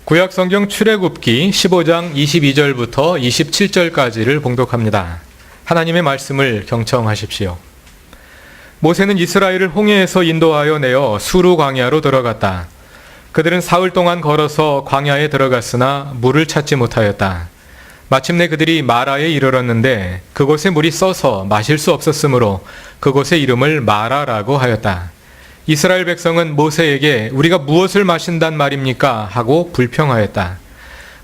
구약성경 출애굽기 15장 22절부터 27절까지를 봉독합니다. 하나님의 말씀을 경청하십시오. 모세는 이스라엘을 홍해에서 인도하여 내어 수르 광야로 들어갔다. 그들은 사흘 동안 걸어서 광야에 들어갔으나 물을 찾지 못하였다. 마침내 그들이 마라에 이르렀는데 그곳에 물이 써서 마실 수 없었으므로 그곳의 이름을 마라라고 하였다. 이스라엘 백성은 모세에게 우리가 무엇을 마신단 말입니까? 하고 불평하였다.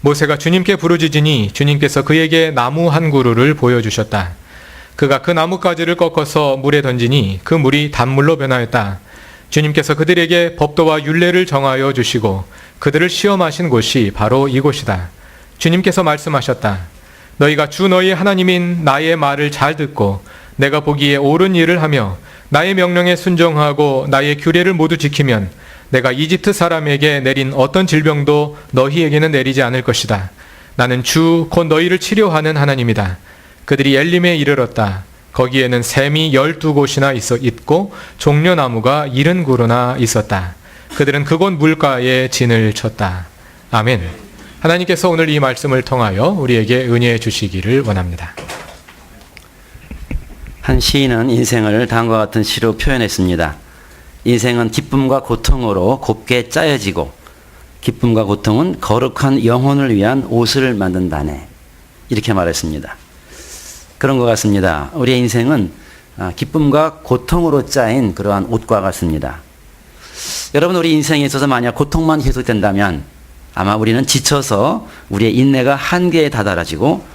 모세가 주님께 부르짖으니 주님께서 그에게 나무 한 그루를 보여주셨다. 그가 그 나뭇가지를 꺾어서 물에 던지니 그 물이 단물로 변하였다. 주님께서 그들에게 법도와 율례를 정하여 주시고 그들을 시험하신 곳이 바로 이곳이다. 주님께서 말씀하셨다. 너희가 주 너희 하나님인 나의 말을 잘 듣고 내가 보기에 옳은 일을 하며 나의 명령에 순종하고 나의 규례를 모두 지키면 내가 이집트 사람에게 내린 어떤 질병도 너희에게는 내리지 않을 것이다. 나는 주 곧 너희를 치료하는 하나님이다. 그들이 엘림에 이르렀다. 거기에는 샘이 12곳이나 있고 종려나무가 70그루나 있었다. 그들은 그곳 물가에 진을 쳤다. 아멘. 하나님께서 오늘 이 말씀을 통하여 우리에게 은혜해 주시기를 원합니다. 한 시인은 인생을 다음과 같은 시로 표현했습니다. 인생은 기쁨과 고통으로 곱게 짜여지고 기쁨과 고통은 거룩한 영혼을 위한 옷을 만든다네. 이렇게 말했습니다. 그런 것 같습니다. 우리의 인생은 기쁨과 고통으로 짜인 그러한 옷과 같습니다. 여러분, 우리 인생에 있어서 만약 고통만 계속된다면 아마 우리는 지쳐서 우리의 인내가 한계에 다다라지고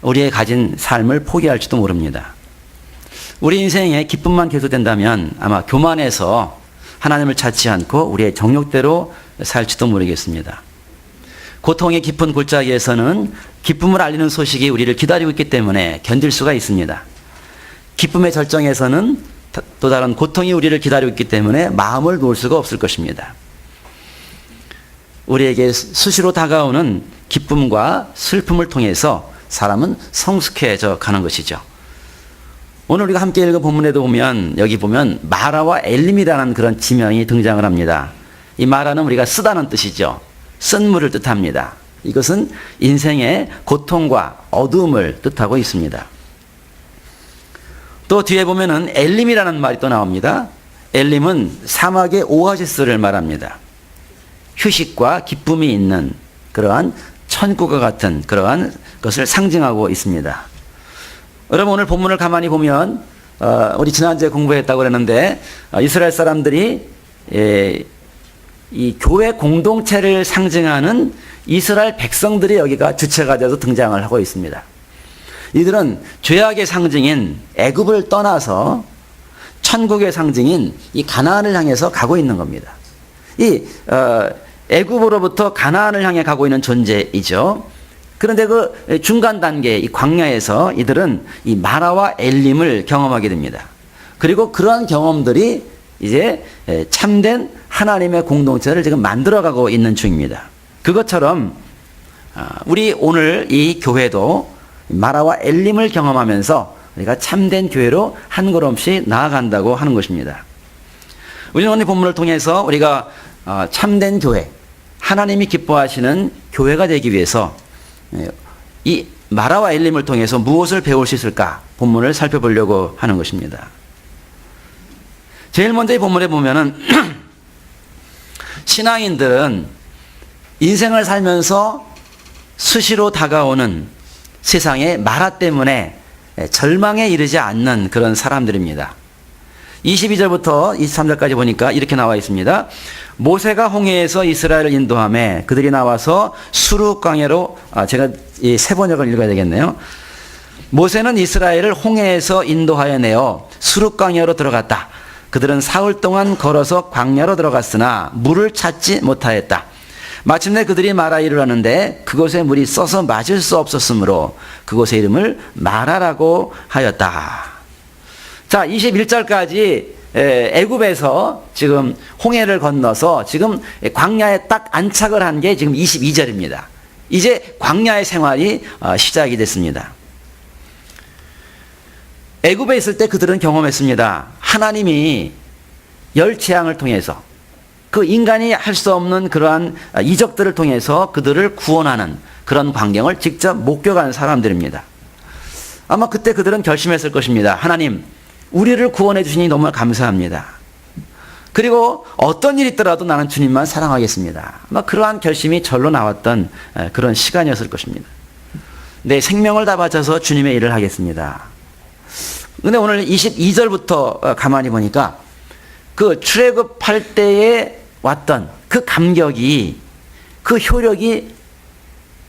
우리의 가진 삶을 포기할지도 모릅니다. 우리 인생에 기쁨만 계속된다면 아마 교만해서 하나님을 찾지 않고 우리의 정욕대로 살지도 모르겠습니다. 고통의 깊은 골짜기에서는 기쁨을 알리는 소식이 우리를 기다리고 있기 때문에 견딜 수가 있습니다. 기쁨의 절정에서는 또 다른 고통이 우리를 기다리고 있기 때문에 마음을 놓을 수가 없을 것입니다. 우리에게 수시로 다가오는 기쁨과 슬픔을 통해서 사람은 성숙해져 가는 것이죠. 오늘 우리가 함께 읽은 본문에도 보면 여기 보면 마라와 엘림이라는 그런 지명이 등장을 합니다. 이 마라는 우리가 쓰다는 뜻이죠. 쓴 물을 뜻합니다. 이것은 인생의 고통과 어두움을 뜻하고 있습니다. 또 뒤에 보면은 엘림이라는 말이 또 나옵니다. 엘림은 사막의 오아시스를 말합니다. 휴식과 기쁨이 있는 그러한 천국과 같은 그러한 것을 상징하고 있습니다. 여러분, 오늘 본문을 가만히 보면 우리 지난주에 공부했다고 그랬는데 이스라엘 사람들이 이 교회 공동체를 상징하는 이스라엘 백성들이 여기가 주체가 돼서 등장을 하고 있습니다. 이들은 죄악의 상징인 애굽을 떠나서 천국의 상징인 이 가나안을 향해서 가고 있는 겁니다. 이 애굽으로부터 가나안을 향해 가고 있는 존재이죠. 그런데 그 중간 단계 이 광야에서 이들은 이 마라와 엘림을 경험하게 됩니다. 그리고 그러한 경험들이 이제 참된 하나님의 공동체를 지금 만들어가고 있는 중입니다. 그것처럼 우리 오늘 이 교회도 마라와 엘림을 경험하면서 우리가 참된 교회로 한 걸음씩 나아간다고 하는 것입니다. 우리는 오늘 본문을 통해서 우리가 참된 교회, 하나님이 기뻐하시는 교회가 되기 위해서 이 마라와 엘림을 통해서 무엇을 배울 수 있을까? 본문을 살펴보려고 하는 것입니다. 제일 먼저 이 본문에 보면은 신앙인들은 인생을 살면서 수시로 다가오는 세상의 마라 때문에 절망에 이르지 않는 그런 사람들입니다. 22절부터 23절까지 보니까 이렇게 나와 있습니다. 모세가 홍해에서 이스라엘을 인도하며 그들이 나와서 수르 광야로 제가 이 세 번역을 읽어야 되겠네요. 모세는 이스라엘을 홍해에서 인도하여 내어 수르 광야로 들어갔다. 그들은 사흘 동안 걸어서 광야로 들어갔으나 물을 찾지 못하였다. 마침내 그들이 마라에 이르렀는데 그곳에 물이 써서 마실 수 없었으므로 그곳의 이름을 마라라고 하였다. 자, 21절까지 애굽에서 지금 홍해를 건너서 지금 광야에 딱 안착을 한 게 지금 22절입니다. 이제 광야의 생활이 시작이 됐습니다. 애굽에 있을 때 그들은 경험했습니다. 하나님이 열 재앙을 통해서 그 인간이 할 수 없는 그러한 이적들을 통해서 그들을 구원하는 그런 광경을 직접 목격한 사람들입니다. 아마 그때 그들은 결심했을 것입니다. 하나님, 우리를 구원해 주시니 너무 감사합니다. 그리고 어떤 일이 있더라도 나는 주님만 사랑하겠습니다. 아마 그러한 결심이 절로 나왔던 그런 시간이었을 것입니다. 내 생명을 다 바쳐서 주님의 일을 하겠습니다. 근데 오늘 22절부터 가만히 보니까 그 출애굽할 때에 왔던 그 감격이, 그 효력이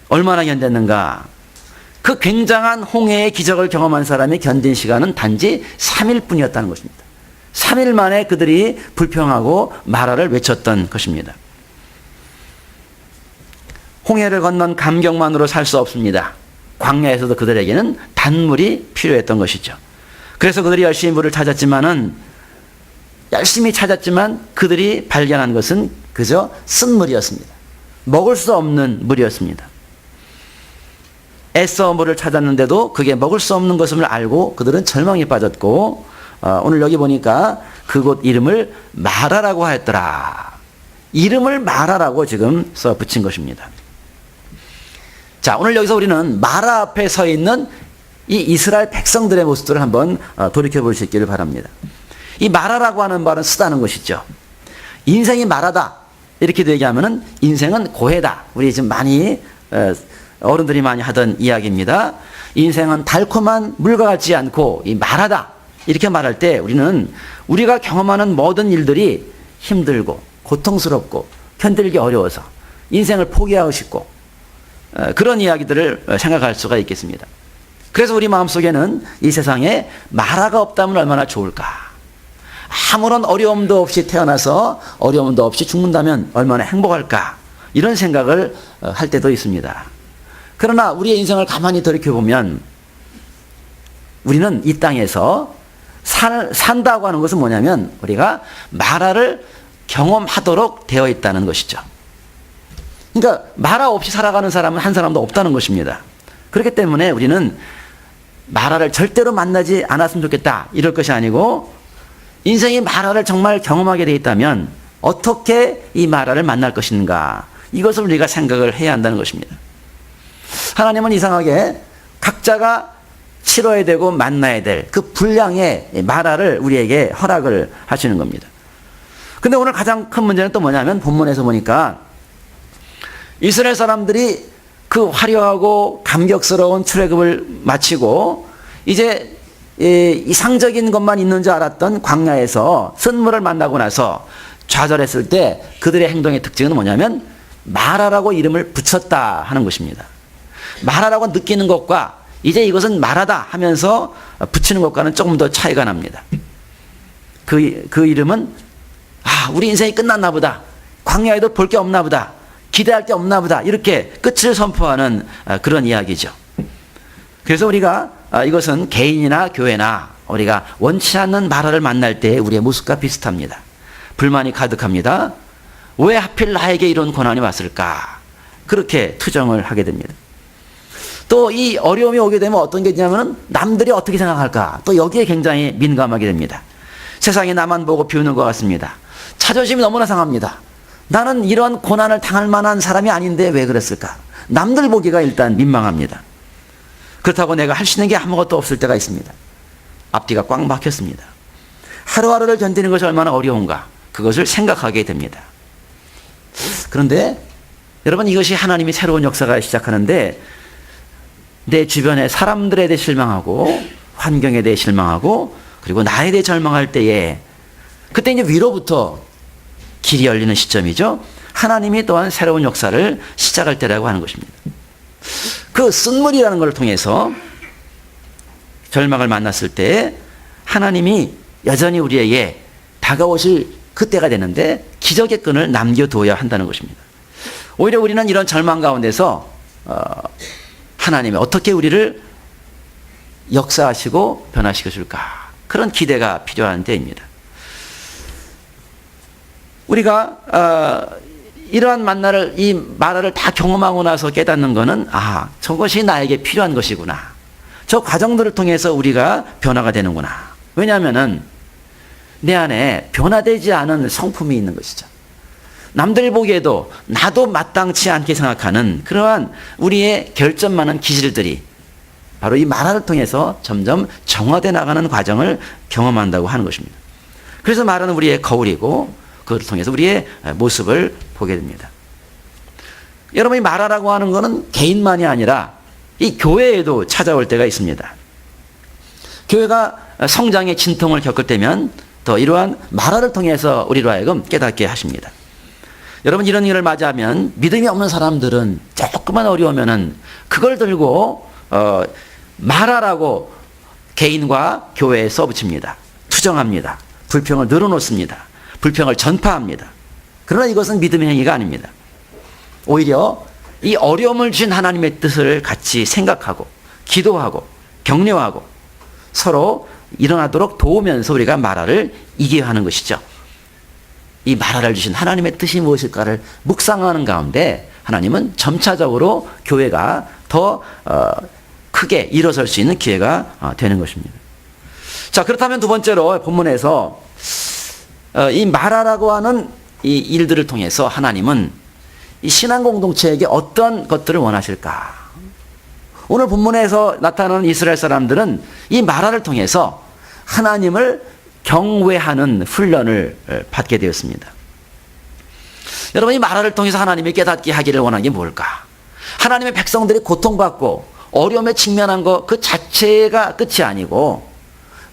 얼마나 견뎠는가. 그 굉장한 홍해의 기적을 경험한 사람이 견딘 시간은 단지 3일 뿐이었다는 것입니다. 3일 만에 그들이 불평하고 마라를 외쳤던 것입니다. 홍해를 건넌 감격만으로 살 수 없습니다. 광야에서도 그들에게는 단물이 필요했던 것이죠. 그래서 그들이 열심히 물을 열심히 찾았지만 그들이 발견한 것은 그저 쓴물이었습니다. 먹을 수 없는 물이었습니다. 애써 물을 찾았는데도 그게 먹을 수 없는 것임을 알고 그들은 절망에 빠졌고, 오늘 여기 보니까 그곳 이름을 마라라고 하였더라. 이름을 마라라고 지금 써 붙인 것입니다. 자, 오늘 여기서 우리는 마라 앞에 서 있는 이 이스라엘 백성들의 모습들을 한번 돌이켜 볼 수 있기를 바랍니다. 이 마라라고 하는 말은 쓰다는 것이죠. 인생이 마라다 이렇게도 얘기하면은 인생은 고해다. 우리 지금 많이 어른들이 많이 하던 이야기입니다. 인생은 달콤한 물과 같지 않고 이 마라다 이렇게 말할 때 우리는 우리가 경험하는 모든 일들이 힘들고 고통스럽고 견디기 어려워서 인생을 포기하고 싶고 그런 이야기들을 생각할 수가 있겠습니다. 그래서 우리 마음속에는 이 세상에 마라가 없다면 얼마나 좋을까. 아무런 어려움도 없이 태어나서 어려움도 없이 죽는다면 얼마나 행복할까. 이런 생각을 할 때도 있습니다. 그러나 우리의 인생을 가만히 돌이켜보면 우리는 이 땅에서 산다고 하는 것은 뭐냐면 우리가 마라를 경험하도록 되어 있다는 것이죠. 그러니까 마라 없이 살아가는 사람은 한 사람도 없다는 것입니다. 그렇기 때문에 우리는 마라를 절대로 만나지 않았으면 좋겠다 이럴 것이 아니고, 인생이 마라를 정말 경험하게 되어 있다면 어떻게 이 마라를 만날 것인가, 이것을 우리가 생각을 해야 한다는 것입니다. 하나님은 이상하게 각자가 치러야 되고 만나야 될 그 분량의 마라를 우리에게 허락을 하시는 겁니다. 근데 오늘 가장 큰 문제는 또 뭐냐면 본문에서 보니까 이스라엘 사람들이 그 화려하고 감격스러운 출애굽을 마치고 이제 이상적인 것만 있는 줄 알았던 광야에서 쓴물을 만나고 나서 좌절했을 때 그들의 행동의 특징은 뭐냐면 마라라고 이름을 붙였다 하는 것입니다. 마라라고 느끼는 것과 이제 이것은 마라다 하면서 붙이는 것과는 조금 더 차이가 납니다. 그 이름은 우리 인생이 끝났나 보다. 광야에도 볼 게 없나 보다. 기대할 게 없나 보다. 이렇게 끝을 선포하는 그런 이야기죠. 그래서 우리가 이것은 개인이나 교회나 우리가 원치 않는 마라를 만날 때 우리의 모습과 비슷합니다. 불만이 가득합니다. 왜 하필 나에게 이런 고난이 왔을까? 그렇게 투정을 하게 됩니다. 또 이 어려움이 오게 되면 어떤 게 있냐면 남들이 어떻게 생각할까? 또 여기에 굉장히 민감하게 됩니다. 세상이 나만 보고 비우는 것 같습니다. 자존심이 너무나 상합니다. 나는 이런 고난을 당할 만한 사람이 아닌데 왜 그랬을까? 남들 보기가 일단 민망합니다. 그렇다고 내가 할 수 있는 게 아무것도 없을 때가 있습니다. 앞뒤가 꽉 막혔습니다. 하루하루를 견디는 것이 얼마나 어려운가, 그것을 생각하게 됩니다. 그런데 여러분, 이것이 하나님이 새로운 역사가 시작하는데 내 주변의 사람들에 대해 실망하고 환경에 대해 실망하고 그리고 나에 대해 절망할 때에 그때 이제 위로부터 길이 열리는 시점이죠. 하나님이 또한 새로운 역사를 시작할 때라고 하는 것입니다. 그 쓴물이라는 걸 통해서 절망을 만났을 때 하나님이 여전히 우리에게 다가오실 그때가 되는데 기적의 끈을 남겨두어야 한다는 것입니다. 오히려 우리는 이런 절망 가운데서 하나님이 어떻게 우리를 역사하시고 변화시켜 줄까, 그런 기대가 필요한 때입니다. 우리가 이러한 이 마라를 다 경험하고 나서 깨닫는 것은 저것이 나에게 필요한 것이구나. 저 과정들을 통해서 우리가 변화가 되는구나. 왜냐하면은 내 안에 변화되지 않은 성품이 있는 것이죠. 남들 보기에도 나도 마땅치 않게 생각하는 그러한 우리의 결점 많은 기질들이 바로 이 마라를 통해서 점점 정화돼 나가는 과정을 경험한다고 하는 것입니다. 그래서 마라는 우리의 거울이고 그것을 통해서 우리의 모습을 보게 됩니다. 여러분, 이 마라라고 하는 것은 개인만이 아니라 이 교회에도 찾아올 때가 있습니다. 교회가 성장의 진통을 겪을 때면 또 이러한 마라를 통해서 우리로 하여금 깨닫게 하십니다. 여러분, 이런 일을 맞이하면 믿음이 없는 사람들은 조금만 어려우면은 그걸 들고 마라라고 개인과 교회에 써붙입니다. 투정합니다. 불평을 늘어놓습니다. 불평을 전파합니다. 그러나 이것은 믿음의 행위가 아닙니다. 오히려 이 어려움을 주신 하나님의 뜻을 같이 생각하고 기도하고 격려하고 서로 일어나도록 도우면서 우리가 마라를 이기게 하는 것이죠. 이 마라를 주신 하나님의 뜻이 무엇일까를 묵상하는 가운데 하나님은 점차적으로 교회가 더 크게 일어설 수 있는 기회가 되는 것입니다. 자, 그렇다면 두 번째로 본문에서 이 마라라고 하는 이 일들을 통해서 하나님은 이 신앙 공동체에게 어떤 것들을 원하실까? 오늘 본문에서 나타나는 이스라엘 사람들은 이 마라를 통해서 하나님을 경외하는 훈련을 받게 되었습니다. 여러분, 이 마라를 통해서 하나님이 깨닫게 하기를 원하는 게 뭘까? 하나님의 백성들이 고통받고 어려움에 직면한 것 그 자체가 끝이 아니고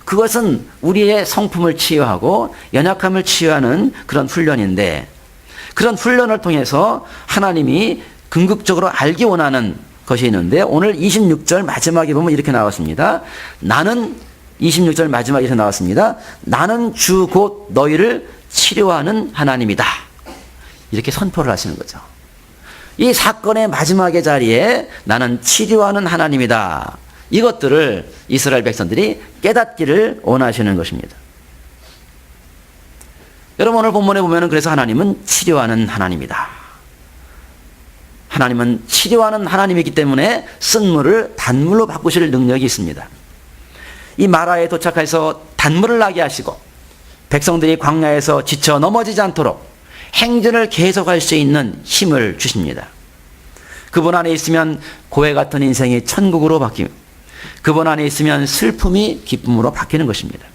그것은 우리의 성품을 치유하고 연약함을 치유하는 그런 훈련인데 그런 훈련을 통해서 하나님이 궁극적으로 알기 원하는 것이 있는데 오늘 26절 마지막에 보면 이렇게 나왔습니다. 나는 26절 마지막에 이렇게 나왔습니다. 나는 주 곧 너희를 치료하는 하나님이다. 이렇게 선포를 하시는 거죠. 이 사건의 마지막의 자리에 나는 치료하는 하나님이다. 이것들을 이스라엘 백성들이 깨닫기를 원하시는 것입니다. 여러분, 오늘 본문에 보면 그래서 하나님은 치료하는 하나님이다. 하나님은 치료하는 하나님이기 때문에 쓴물을 단물로 바꾸실 능력이 있습니다. 이 마라에 도착해서 단물을 나게 하시고 백성들이 광야에서 지쳐 넘어지지 않도록 행진을 계속할 수 있는 힘을 주십니다. 그분 안에 있으면 고해 같은 인생이 천국으로 바뀌고 그분 안에 있으면 슬픔이 기쁨으로 바뀌는 것입니다.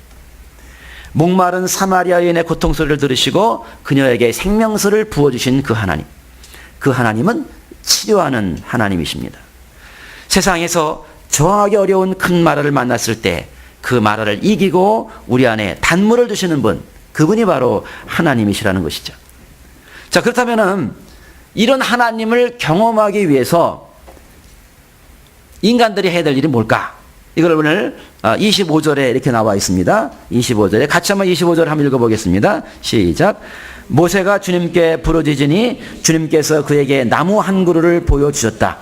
목마른 사마리아 여인의 고통 소리를 들으시고 그녀에게 생명수를 부어주신 그 하나님, 그 하나님은 치료하는 하나님이십니다. 세상에서 저항하기 어려운 큰 마라를 만났을 때 그 마라를 이기고 우리 안에 단물을 주시는 분, 그분이 바로 하나님이시라는 것이죠. 자, 그렇다면은 이런 하나님을 경험하기 위해서 인간들이 해야 될 일이 뭘까? 이걸 오늘 25절에 이렇게 나와 있습니다. 25절에 같이 한번 25절 한번 읽어보겠습니다. 시작. 모세가 주님께 부르짖으니 주님께서 그에게 나무 한 그루를 보여주셨다.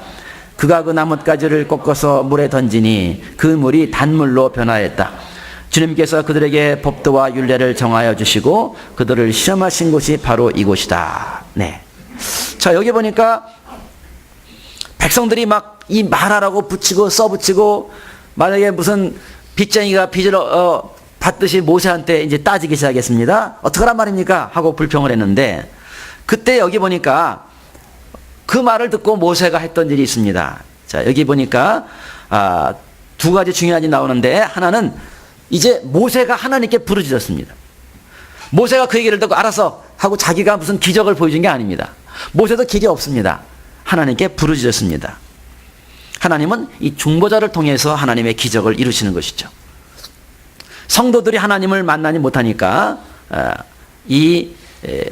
그가 그 나뭇가지를 꺾어서 물에 던지니 그 물이 단물로 변하였다. 주님께서 그들에게 법도와 율례를 정하여 주시고 그들을 시험하신 곳이 바로 이곳이다. 네. 자, 여기 보니까 백성들이 막 이 마라라고 붙이고 써붙이고 만약에 무슨 빚쟁이가 빚을 받듯이 모세한테 이제 따지기 시작했습니다. 어떡하란 말입니까? 하고 불평을 했는데 그때 여기 보니까 그 말을 듣고 모세가 했던 일이 있습니다. 자, 여기 보니까 두 가지 중요한 일이 나오는데 하나는 이제 모세가 하나님께 부르짖었습니다. 모세가 그 얘기를 듣고 알아서 하고 자기가 무슨 기적을 보여준 게 아닙니다. 모세도 길이 없습니다. 하나님께 부르짖었습니다. 하나님은 이 중보자를 통해서 하나님의 기적을 이루시는 것이죠. 성도들이 하나님을 만나지 못하니까 이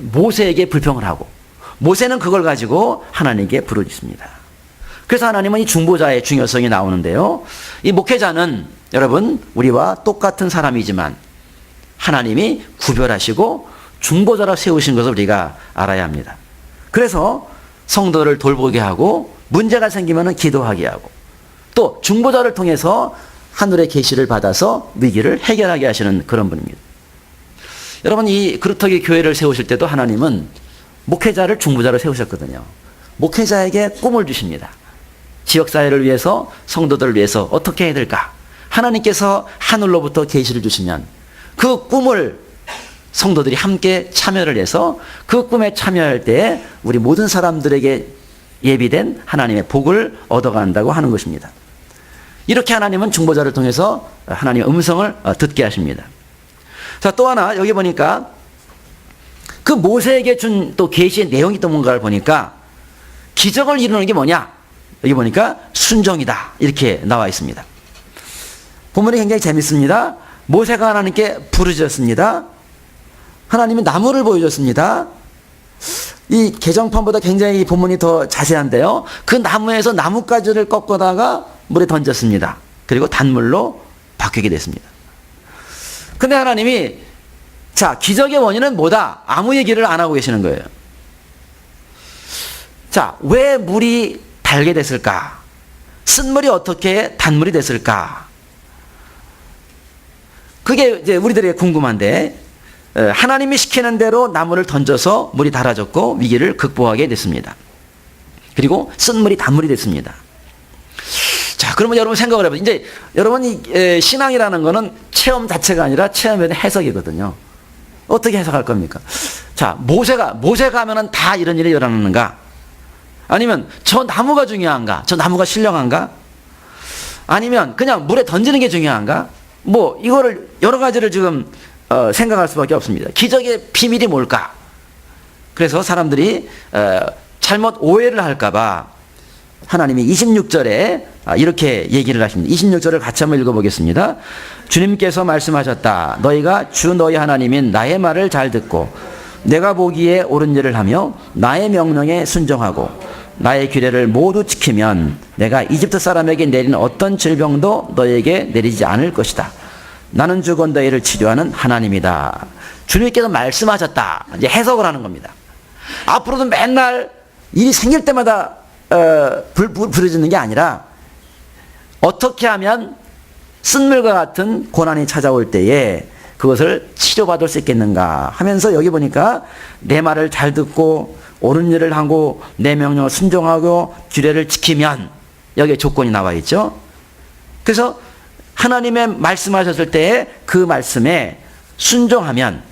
모세에게 불평을 하고 모세는 그걸 가지고 하나님께 부르짖습니다. 그래서 하나님은 이 중보자의 중요성이 나오는데요. 이 목회자는 여러분 우리와 똑같은 사람이지만 하나님이 구별하시고 중보자로 세우신 것을 우리가 알아야 합니다. 그래서 성도를 돌보게 하고 문제가 생기면 기도하게 하고 또 중보자를 통해서 하늘의 계시를 받아서 위기를 해결하게 하시는 그런 분입니다. 여러분 이 그루터기 교회를 세우실 때도 하나님은 목회자를 중보자로 세우셨거든요. 목회자에게 꿈을 주십니다. 지역사회를 위해서 성도들을 위해서 어떻게 해야 될까? 하나님께서 하늘로부터 계시를 주시면 그 꿈을 성도들이 함께 참여를 해서 그 꿈에 참여할 때 우리 모든 사람들에게 예비된 하나님의 복을 얻어간다고 하는 것입니다. 이렇게 하나님은 중보자를 통해서 하나님의 음성을 듣게 하십니다. 자, 또 하나 여기 보니까 그 모세에게 준 또 계시의 내용이 또 뭔가를 보니까 기적을 이루는 게 뭐냐? 여기 보니까 순종이다. 이렇게 나와 있습니다. 본문이 굉장히 재밌습니다. 모세가 하나님께 부르짖었습니다. 하나님이 나무를 보여줬습니다. 이 개정판보다 굉장히 본문이 더 자세한데요. 그 나무에서 나뭇가지를 꺾어다가 물에 던졌습니다. 그리고 단물로 바뀌게 됐습니다. 근데 하나님이 자, 기적의 원인은 뭐다? 아무 얘기를 안 하고 계시는 거예요. 자, 왜 물이 달게 됐을까? 쓴물이 어떻게 단물이 됐을까? 그게 이제 우리들에게 궁금한데, 하나님이 시키는 대로 나무를 던져서 물이 달아졌고 위기를 극복하게 됐습니다. 그리고 쓴물이 단물이 됐습니다. 자, 그러면 여러분 생각을 해보세요. 이제 여러분 이 신앙이라는 거는 체험 자체가 아니라 체험에 대한 해석이거든요. 어떻게 해석할 겁니까? 자, 모세가 하면은 다 이런 일이 일어나는가? 아니면 저 나무가 중요한가? 저 나무가 신령한가? 아니면 그냥 물에 던지는 게 중요한가? 뭐 이거를 여러 가지를 지금 생각할 수밖에 없습니다. 기적의 비밀이 뭘까? 그래서 사람들이 잘못 오해를 할까봐 하나님이 26절에 이렇게 얘기를 하십니다. 26절을 같이 한번 읽어보겠습니다. 주님께서 말씀하셨다. 너희가 주 너희 하나님인 나의 말을 잘 듣고 내가 보기에 옳은 일을 하며 나의 명령에 순종하고 나의 규례를 모두 지키면 내가 이집트 사람에게 내린 어떤 질병도 너희에게 내리지 않을 것이다. 나는 죽은 너희를 치료하는 하나님이다. 주님께서 말씀하셨다. 이제 해석을 하는 겁니다. 앞으로도 맨날 일이 생길 때마다 부르짖는 게 아니라 어떻게 하면 쓴물과 같은 고난이 찾아올 때에 그것을 치료받을 수 있겠는가 하면서 여기 보니까 내 말을 잘 듣고 옳은 일을 하고 내 명령을 순종하고 규례를 지키면 여기에 조건이 나와 있죠. 그래서 하나님의 말씀하셨을 때에 그 말씀에 순종하면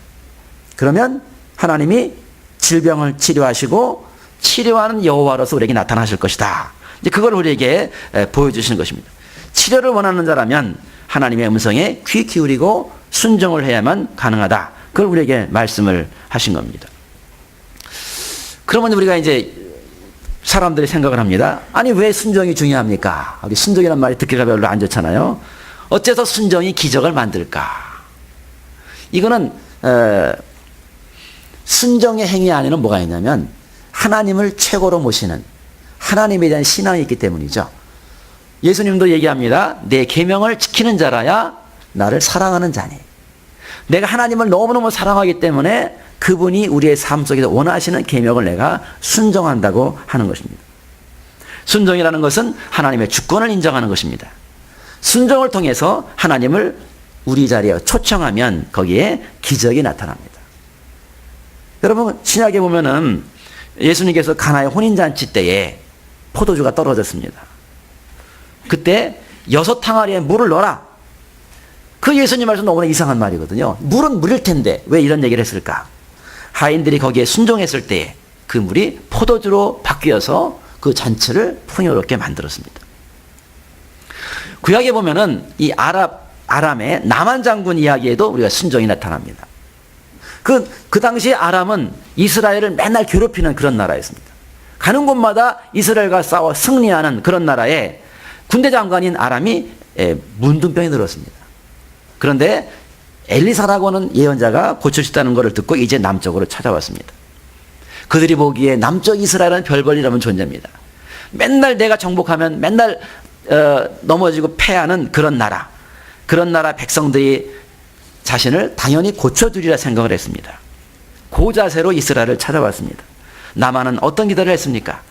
그러면 하나님이 질병을 치료하시고 치료하는 여호와로서 우리에게 나타나실 것이다. 이제 그걸 우리에게 보여주시는 것입니다. 치료를 원하는 자라면 하나님의 음성에 귀 기울이고 순종을 해야만 가능하다. 그걸 우리에게 말씀을 하신 겁니다. 그러면 우리가 이제 사람들이 생각을 합니다. 아니 왜 순종이 중요합니까? 순종이란 말이 듣기가 별로 안 좋잖아요. 어째서 순종이 기적을 만들까? 이거는 순종의 행위 안에는 뭐가 있냐면 하나님을 최고로 모시는 하나님에 대한 신앙이 있기 때문이죠. 예수님도 얘기합니다. 내 계명을 지키는 자라야 나를 사랑하는 자니. 내가 하나님을 너무너무 사랑하기 때문에 그분이 우리의 삶 속에서 원하시는 계명을 내가 순종한다고 하는 것입니다. 순종이라는 것은 하나님의 주권을 인정하는 것입니다. 순종을 통해서 하나님을 우리 자리에 초청하면 거기에 기적이 나타납니다. 여러분 신약에 보면은 예수님께서 가나의 혼인잔치 때에 포도주가 떨어졌습니다. 그때 6항아리에 물을 넣어라. 그 예수님 말씀 너무나 이상한 말이거든요. 물은 물일 텐데 왜 이런 얘기를 했을까? 하인들이 거기에 순종했을 때 그 물이 포도주로 바뀌어서 그 잔치를 풍요롭게 만들었습니다. 구약에 보면은 이 아람의 나만 장군 이야기에도 우리가 순종이 나타납니다. 그 당시에 아람은 이스라엘을 맨날 괴롭히는 그런 나라였습니다. 가는 곳마다 이스라엘과 싸워 승리하는 그런 나라에 군대 장관인 아람이 문둥병이 들었습니다. 그런데 엘리사라고 하는 예언자가 고칠 수 있다는 것을 듣고 이제 남쪽으로 찾아왔습니다. 그들이 보기에 남쪽 이스라엘은 별벌이라는 존재입니다. 맨날 내가 정복하면 맨날 넘어지고 패하는 그런 나라 백성들이 자신을 당연히 고쳐주리라 생각을 했습니다. 그 자세로 이스라엘을 찾아왔습니다. 나만은 어떤 기도를 했습니까?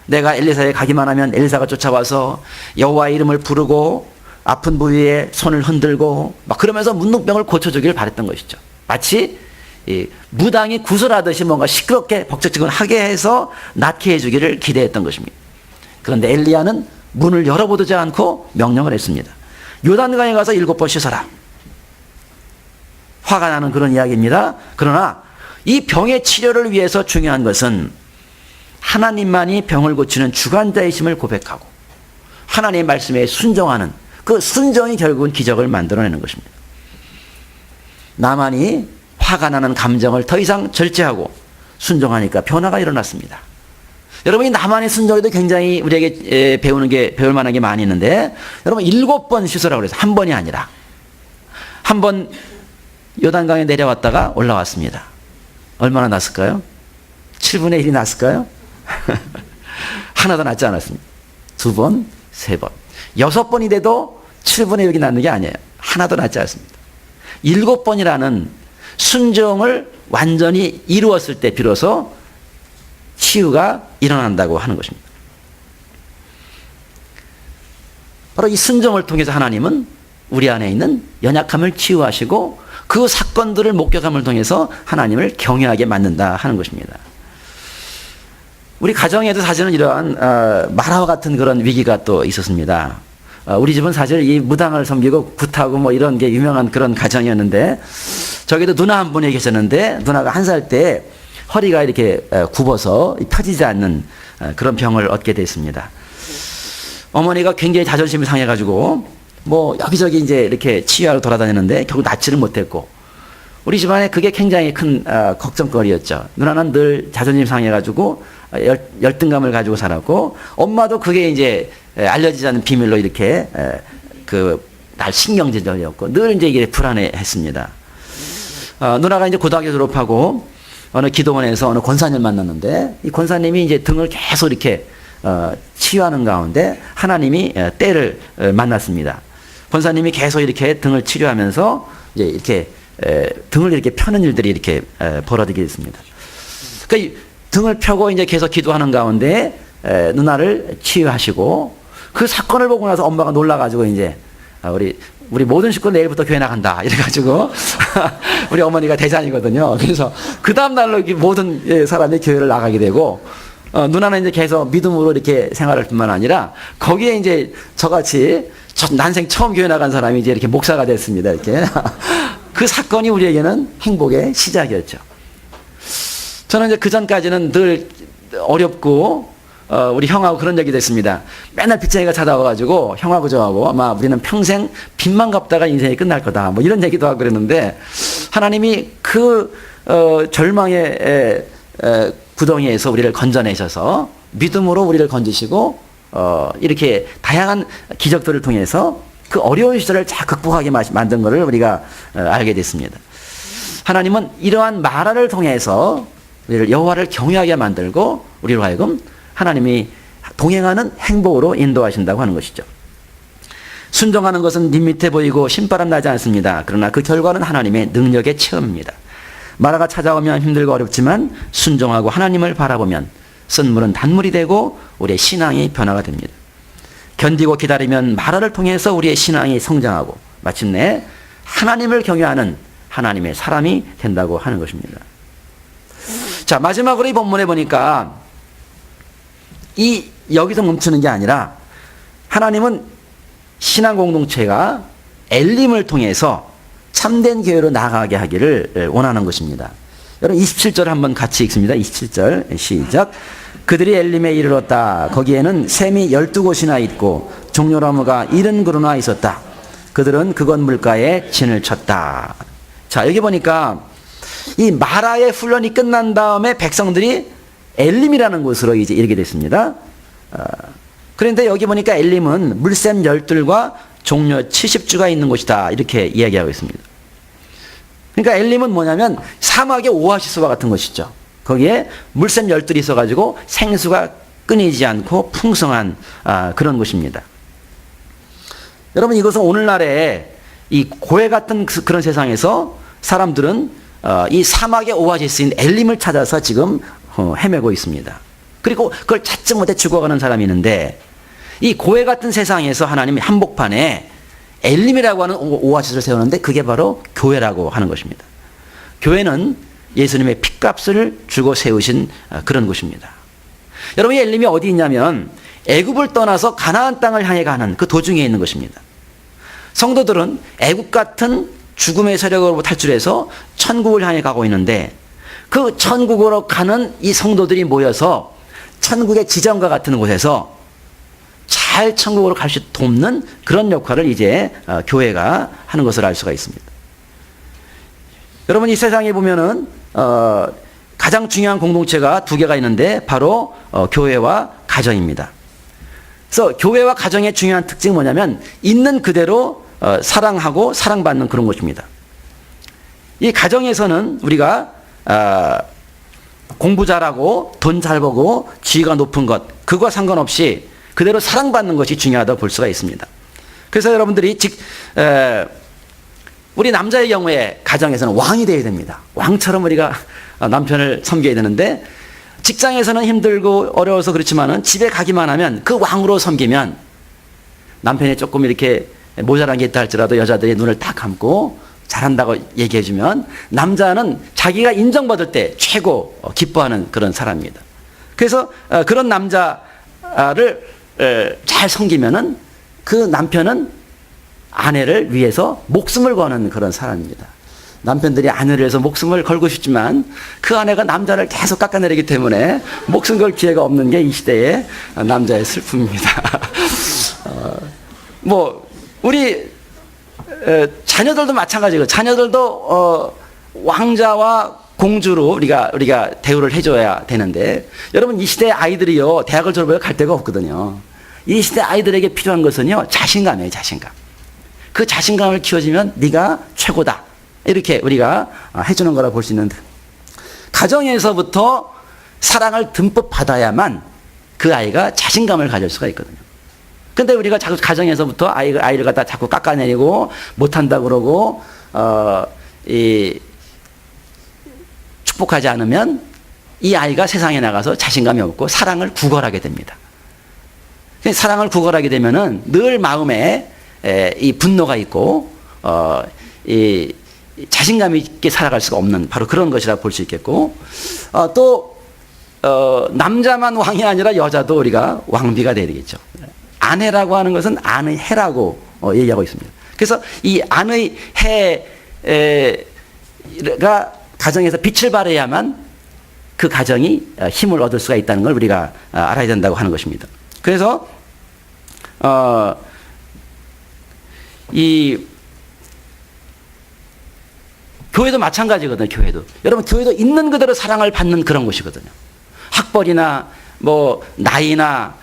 내가 엘리사에 가기만 하면 엘리사가 쫓아와서 여호와의 이름을 부르고 아픈 부위에 손을 흔들고 막 그러면서 문둥병을 고쳐주기를 바랬던 것이죠. 마치 무당이 구슬하듯이 뭔가 시끄럽게 벅적지근하게 해서 낫게 해주기를 기대했던 것입니다. 그런데 엘리야는 문을 열어보지 않고 명령을 했습니다. 요단강에 가서 7번 씻어라. 화가 나는 그런 이야기입니다. 그러나 이 병의 치료를 위해서 중요한 것은 하나님만이 병을 고치는 주관자이심을 고백하고 하나님의 말씀에 순종하는 그 순종이 결국은 기적을 만들어내는 것입니다. 나만이 화가 나는 감정을 더 이상 절제하고 순종하니까 변화가 일어났습니다. 여러분, 이 나만의 순종에도 굉장히 우리에게 배울 만한 게 많이 있는데, 여러분 7번 씻으라고 그래서 한 번이 아니라 한 번 요단강에 내려왔다가 올라왔습니다. 얼마나 났을까요? 7분의 1이 났을까요? 하나도 낫지 않았습니다. 2번, 3번. 6번이 돼도 7분의 1이 낫는 게 아니에요. 하나도 낫지 않습니다. 7번이라는 순종을 완전히 이루었을 때 비로소 치유가 일어난다고 하는 것입니다. 바로 이 순종을 통해서 하나님은 우리 안에 있는 연약함을 치유하시고 그 사건들을 목격함을 통해서 하나님을 경외하게 만든다 하는 것입니다. 우리 가정에도 사실은 이러한 마라와 같은 그런 위기가 또 있었습니다. 우리 집은 사실 이 무당을 섬기고 굿하고 뭐 이런 게 유명한 그런 가정이었는데, 저기도 누나 한 분이 계셨는데 누나가 1살 때 허리가 이렇게 굽어서 펴지지 않는 그런 병을 얻게 됐습니다. 어머니가 굉장히 자존심이 상해가지고 뭐 여기저기 이제 이렇게 치유하러 돌아다녔는데 결국 낫지를 못했고, 우리 집안에 그게 굉장히 큰 걱정거리였죠. 누나는 늘 자존심 상해가지고 열등감을 가지고 살았고, 엄마도 그게 이제 알려지지 않는 비밀로 이렇게 날 신경질이었고 늘 이제 이게 불안해했습니다. 누나가 이제 고등학교 졸업하고 어느 기도원에서 어느 권사님을 만났는데, 이 권사님이 이제 등을 계속 이렇게 치유하는 가운데 하나님이 때를 만났습니다. 권사님이 계속 이렇게 등을 치료하면서 이제 이렇게 등을 이렇게 펴는 일들이 이렇게 벌어지게 됐습니다. 그러니까 등을 펴고 이제 계속 기도하는 가운데 누나를 치유하시고, 그 사건을 보고 나서 엄마가 놀라가지고 이제 우리 모든 식구 내일부터 교회 나간다 이래가지고 우리 어머니가 대장이거든요. 그래서 그 다음 날로 모든 사람이 교회를 나가게 되고, 누나는 이제 계속 믿음으로 이렇게 생활할 뿐만 아니라 거기에 이제 저같이 난생 처음 교회 나간 사람이 이제 이렇게 목사가 됐습니다. 이렇게 그 사건이 우리에게는 행복의 시작이었죠. 저는 이제 그 전까지는 늘 어렵고 우리 형하고 그런 얘기도 했습니다. 맨날 빚쟁이가 찾아와가지고 형하고 저하고 아마 우리는 평생 빚만 갚다가 인생이 끝날 거다 뭐 이런 얘기도 하고 그랬는데, 하나님이 그 절망의 구덩이에서 우리를 건져내셔서 믿음으로 우리를 건지시고 이렇게 다양한 기적들을 통해서 그 어려운 시절을 잘 극복하게 만든 것을 우리가 알게 됐습니다. 하나님은 이러한 마라를 통해서 우리를 여호와를 경외하게 만들고 우리로 하여금 하나님이 동행하는 행복으로 인도하신다고 하는 것이죠. 순종하는 것은 밋밋해 보이고 신바람 나지 않습니다. 그러나 그 결과는 하나님의 능력의 체험입니다. 마라가 찾아오면 힘들고 어렵지만 순종하고 하나님을 바라보면 쓴물은 단물이 되고 우리의 신앙이 변화가 됩니다. 견디고 기다리면 마라를 통해서 우리의 신앙이 성장하고 마침내 하나님을 경외하는 하나님의 사람이 된다고 하는 것입니다. 자, 마지막으로 이 본문에 보니까 여기서 멈추는 게 아니라 하나님은 신앙 공동체가 엘림을 통해서 참된 교회로 나아가게 하기를 원하는 것입니다. 여러분 27절 한번 같이 읽습니다. 27절 시작. 그들이 엘림에 이르렀다. 거기에는 샘이 12곳이나 있고 종려나무가 70그루나 있었다. 그들은 그 건물가에 진을 쳤다. 자, 여기 보니까 이 마라의 훈련이 끝난 다음에 백성들이 엘림이라는 곳으로 이제 이르게 됐습니다. 그런데 여기 보니까 엘림은 물샘 12과 종려 70주가 있는 곳이다. 이렇게 이야기하고 있습니다. 그러니까 엘림은 뭐냐면 사막의 오아시스와 같은 것이죠. 거기에 물샘 12이 있어가지고 생수가 끊이지 않고 풍성한 그런 곳입니다. 여러분, 이것은 오늘날의 이 고해 같은 그런 세상에서 사람들은 이 사막의 오아시스인 엘림을 찾아서 지금 헤매고 있습니다. 그리고 그걸 찾지 못해 죽어가는 사람이 있는데, 이 고해 같은 세상에서 하나님이 한복판에 엘림이라고 하는 오아시스를 세우는데 그게 바로 교회라고 하는 것입니다. 교회는 예수님의 핏값을 주고 세우신 그런 곳입니다. 여러분, 이 엘림이 어디 있냐면 애굽을 떠나서 가나안 땅을 향해 가는 그 도중에 있는 것입니다. 성도들은 애굽 같은 죽음의 세력으로부터 탈출해서 천국을 향해 가고 있는데 그 천국으로 가는 이 성도들이 모여서 천국의 지정과 같은 곳에서 잘 천국으로 갈 수 있도록 돕는 그런 역할을 이제 교회가 하는 것을 알 수가 있습니다. 여러분, 이 세상에 보면은 가장 중요한 공동체가 두 개가 있는데 바로 교회와 가정입니다. 그래서 교회와 가정의 중요한 특징은 뭐냐면 있는 그대로 사랑하고 사랑받는 그런 것입니다. 이 가정에서는 우리가 공부 잘하고 돈 잘 벌고 지위가 높은 것 그거와 상관없이 그대로 사랑받는 것이 중요하다고 볼 수가 있습니다. 그래서 여러분들이 우리 남자의 경우에 가정에서는 왕이 되어야 됩니다. 왕처럼 우리가 남편을 섬겨야 되는데 직장에서는 힘들고 어려워서 그렇지만은 집에 가기만 하면 그 왕으로 섬기면 남편이 조금 이렇게 모자란 게 있다 할지라도 여자들이 눈을 딱 감고 잘한다고 얘기해주면 남자는 자기가 인정받을 때 최고 기뻐하는 그런 사람입니다. 그래서 그런 남자를 잘 섬기면은 그 남편은 아내를 위해서 목숨을 거는 그런 사람입니다. 남편들이 아내를 위해서 목숨을 걸고 싶지만 그 아내가 남자를 계속 깎아내리기 때문에 목숨 걸 기회가 없는 게 이 시대의 남자의 슬픔입니다. 우리 자녀들도 마찬가지고 자녀들도 왕자와 공주로 우리가 대우를 해줘야 되는데 여러분 이 시대 아이들이요 대학을 졸업해 갈 데가 없거든요. 이 시대 아이들에게 필요한 것은요 자신감이에요. 자신감. 그 자신감을 키워주면 네가 최고다. 이렇게 우리가 해주는 거라 볼 수 있는데 가정에서부터 사랑을 듬뿍 받아야만 그 아이가 자신감을 가질 수가 있거든요. 근데 우리가 자꾸 가정에서부터 아이를 갖다 자꾸 깎아내리고 못한다 그러고 축복하지 않으면 이 아이가 세상에 나가서 자신감이 없고 사랑을 구걸하게 됩니다. 사랑을 구걸하게 되면은 늘 마음에 이 분노가 있고 이 자신감 있게 살아갈 수가 없는 바로 그런 것이라 볼 수 있겠고 또 남자만 왕이 아니라 여자도 우리가 왕비가 되야 되겠죠. 아내라고 하는 것은 아내의 해라고 얘기하고 있습니다. 그래서 이 아내의 해가 가정에서 빛을 발해야만 그 가정이 힘을 얻을 수가 있다는 걸 우리가 알아야 된다고 하는 것입니다. 그래서 이 교회도 마찬가지거든요. 교회도 여러분 교회도 있는 그대로 사랑을 받는 그런 곳이거든요. 학벌이나 나이나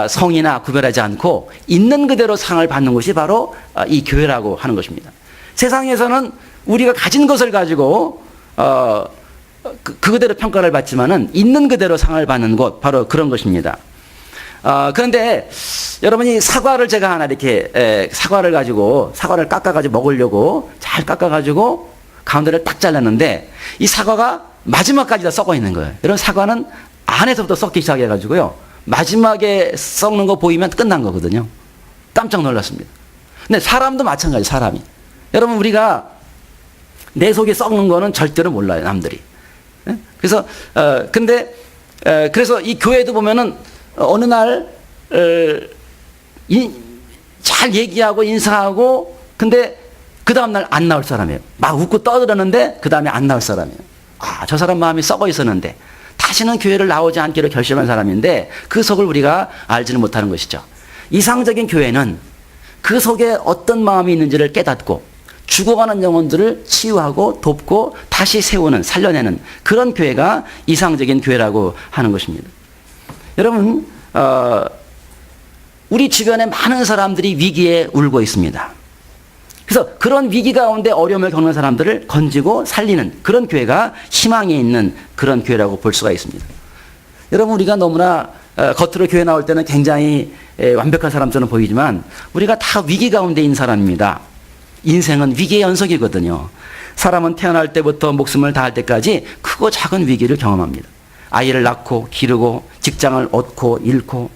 성이나 구별하지 않고 있는 그대로 사랑을 받는 것이 바로 이 교회라고 하는 것입니다. 세상에서는 우리가 가진 것을 가지고 그대로 평가를 받지만은 있는 그대로 상을 받는 곳 바로 그런 것입니다. 그런데 여러분이 사과를 제가 하나 이렇게 사과를 깎아가지고 먹으려고 잘 깎아가지고 가운데를 딱 잘랐는데 이 사과가 마지막까지 다 썩어 있는 거예요. 이런 사과는 안에서부터 썩기 시작해가지고요. 마지막에 썩는 거 보이면 끝난 거거든요. 깜짝 놀랐습니다. 근데 사람도 마찬가지, 사람이. 여러분, 우리가 내 속에 썩는 거는 절대로 몰라요, 남들이. 그래서, 그래서 이 교회도 보면은 어느 날, 잘 얘기하고 인사하고, 근데 그 다음날 안 나올 사람이에요. 막 웃고 떠들었는데 그 다음에 안 나올 사람이에요. 저 사람 마음이 썩어 있었는데 다시는 교회를 나오지 않기로 결심한 사람인데 그 속을 우리가 알지는 못하는 것이죠. 이상적인 교회는 그 속에 어떤 마음이 있는지를 깨닫고 죽어가는 영혼들을 치유하고 돕고 다시 세우는, 살려내는 그런 교회가 이상적인 교회라고 하는 것입니다. 여러분, 우리 주변에 많은 사람들이 위기에 울고 있습니다. 그래서 그런 위기 가운데 어려움을 겪는 사람들을 건지고 살리는 그런 교회가 희망이 있는 그런 교회라고 볼 수가 있습니다. 여러분, 우리가 너무나 겉으로 교회 나올 때는 굉장히 완벽한 사람처럼 보이지만 우리가 다 위기 가운데 있는 사람입니다. 인생은 위기의 연속이거든요. 사람은 태어날 때부터 목숨을 다할 때까지 크고 작은 위기를 경험합니다. 아이를 낳고 기르고 직장을 얻고 잃고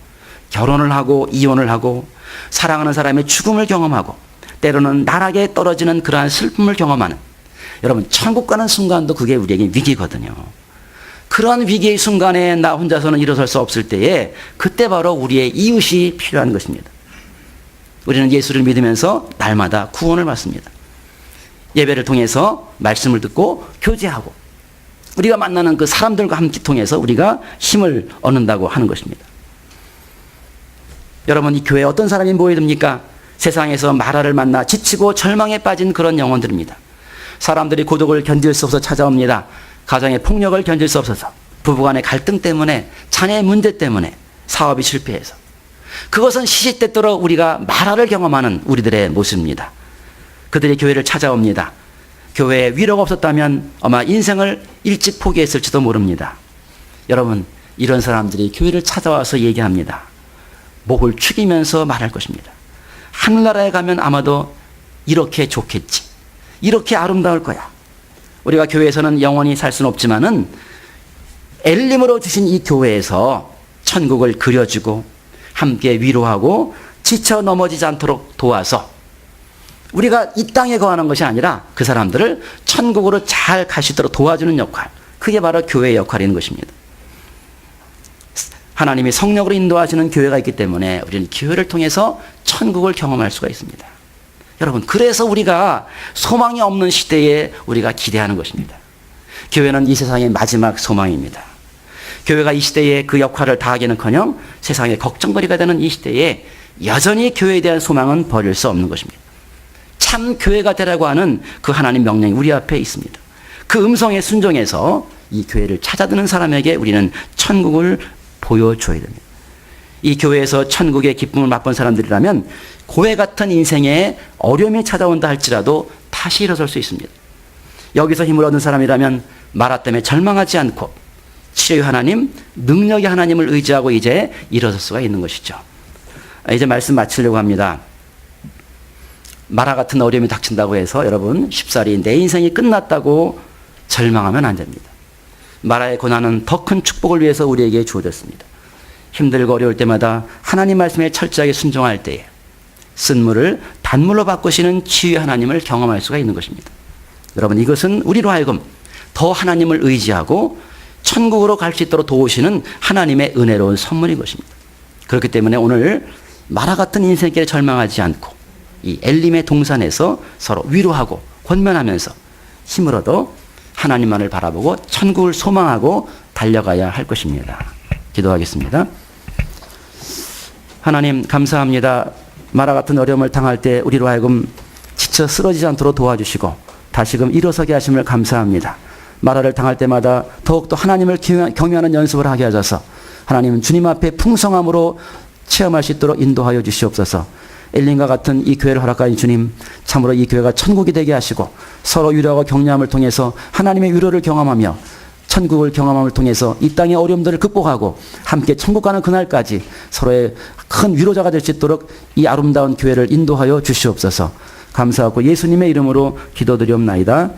결혼을 하고 이혼을 하고 사랑하는 사람의 죽음을 경험하고 때로는 나락에 떨어지는 그러한 슬픔을 경험하는, 여러분, 천국 가는 순간도 그게 우리에게 위기거든요. 그런 위기의 순간에 나 혼자서는 일어설 수 없을 때에 그때 바로 우리의 이웃이 필요한 것입니다. 우리는 예수를 믿으면서 날마다 구원을 받습니다. 예배를 통해서 말씀을 듣고 교제하고 우리가 만나는 그 사람들과 함께 통해서 우리가 힘을 얻는다고 하는 것입니다. 여러분, 이 교회에 어떤 사람이 모여듭니까? 세상에서 마라를 만나 지치고 절망에 빠진 그런 영혼들입니다. 사람들이 고독을 견딜 수 없어서 찾아옵니다. 가정의 폭력을 견딜 수 없어서, 부부간의 갈등 때문에, 자녀의 문제 때문에, 사업이 실패해서. 그것은 시시때때로 우리가 마라를 경험하는 우리들의 모습입니다. 그들이 교회를 찾아옵니다. 교회에 위로가 없었다면 아마 인생을 일찍 포기했을지도 모릅니다. 여러분, 이런 사람들이 교회를 찾아와서 얘기합니다. 목을 축이면서 말할 것입니다. 하늘나라에 가면 아마도 이렇게 좋겠지. 이렇게 아름다울 거야. 우리가 교회에서는 영원히 살 수는 없지만은 엘림으로 주신 이 교회에서 천국을 그려주고 함께 위로하고 지쳐 넘어지지 않도록 도와서 우리가 이 땅에 거하는 것이 아니라 그 사람들을 천국으로 잘 가시도록 도와주는 역할, 그게 바로 교회의 역할인 것입니다. 하나님이 성령으로 인도하시는 교회가 있기 때문에 우리는 교회를 통해서 천국을 경험할 수가 있습니다. 여러분, 그래서 우리가 소망이 없는 시대에 우리가 기대하는 것입니다. 교회는 이 세상의 마지막 소망입니다. 교회가 이 시대에 그 역할을 다하기는커녕 세상의 걱정거리가 되는 이 시대에 여전히 교회에 대한 소망은 버릴 수 없는 것입니다. 참 교회가 되라고 하는 그 하나님 명령이 우리 앞에 있습니다. 그 음성에 순종해서 이 교회를 찾아드는 사람에게 우리는 천국을 보여줘야 됩니다. 이 교회에서 천국의 기쁨을 맛본 사람들이라면 고해 같은 인생에 어려움이 찾아온다 할지라도 다시 일어설 수 있습니다. 여기서 힘을 얻는 사람이라면 마라 때문에 절망하지 않고 치료의 하나님, 능력의 하나님을 의지하고 이제 일어설 수가 있는 것이죠. 이제 말씀 마치려고 합니다. 마라 같은 어려움이 닥친다고 해서 여러분 쉽사리 내 인생이 끝났다고 절망하면 안 됩니다. 마라의 고난은 더 큰 축복을 위해서 우리에게 주어졌습니다. 힘들고 어려울 때마다 하나님 말씀에 철저하게 순종할 때에 쓴물을 단물로 바꾸시는 치유의 하나님을 경험할 수가 있는 것입니다. 여러분, 이것은 우리로 하여금 더 하나님을 의지하고 천국으로 갈 수 있도록 도우시는 하나님의 은혜로운 선물인 것입니다. 그렇기 때문에 오늘 마라 같은 인생길에 절망하지 않고 이 엘림의 동산에서 서로 위로하고 권면하면서 힘을 얻어 하나님만을 바라보고 천국을 소망하고 달려가야 할 것입니다. 기도하겠습니다. 하나님, 감사합니다. 마라 같은 어려움을 당할 때 우리로 하여금 지쳐 쓰러지지 않도록 도와주시고 다시금 일어서게 하심을 감사합니다. 마라를 당할 때마다 더욱더 하나님을 경외하는 연습을 하게 하셔서 하나님 주님 앞에 풍성함으로 체험할 수 있도록 인도하여 주시옵소서. 엘림과 같은 이 교회를 허락하신 주님, 참으로 이 교회가 천국이 되게 하시고 서로 위로하고 격려함을 통해서 하나님의 위로를 경험하며 천국을 경험함을 통해서 이 땅의 어려움들을 극복하고 함께 천국 가는 그날까지 서로의 큰 위로자가 될 수 있도록 이 아름다운 교회를 인도하여 주시옵소서. 감사하고 예수님의 이름으로 기도드리옵나이다.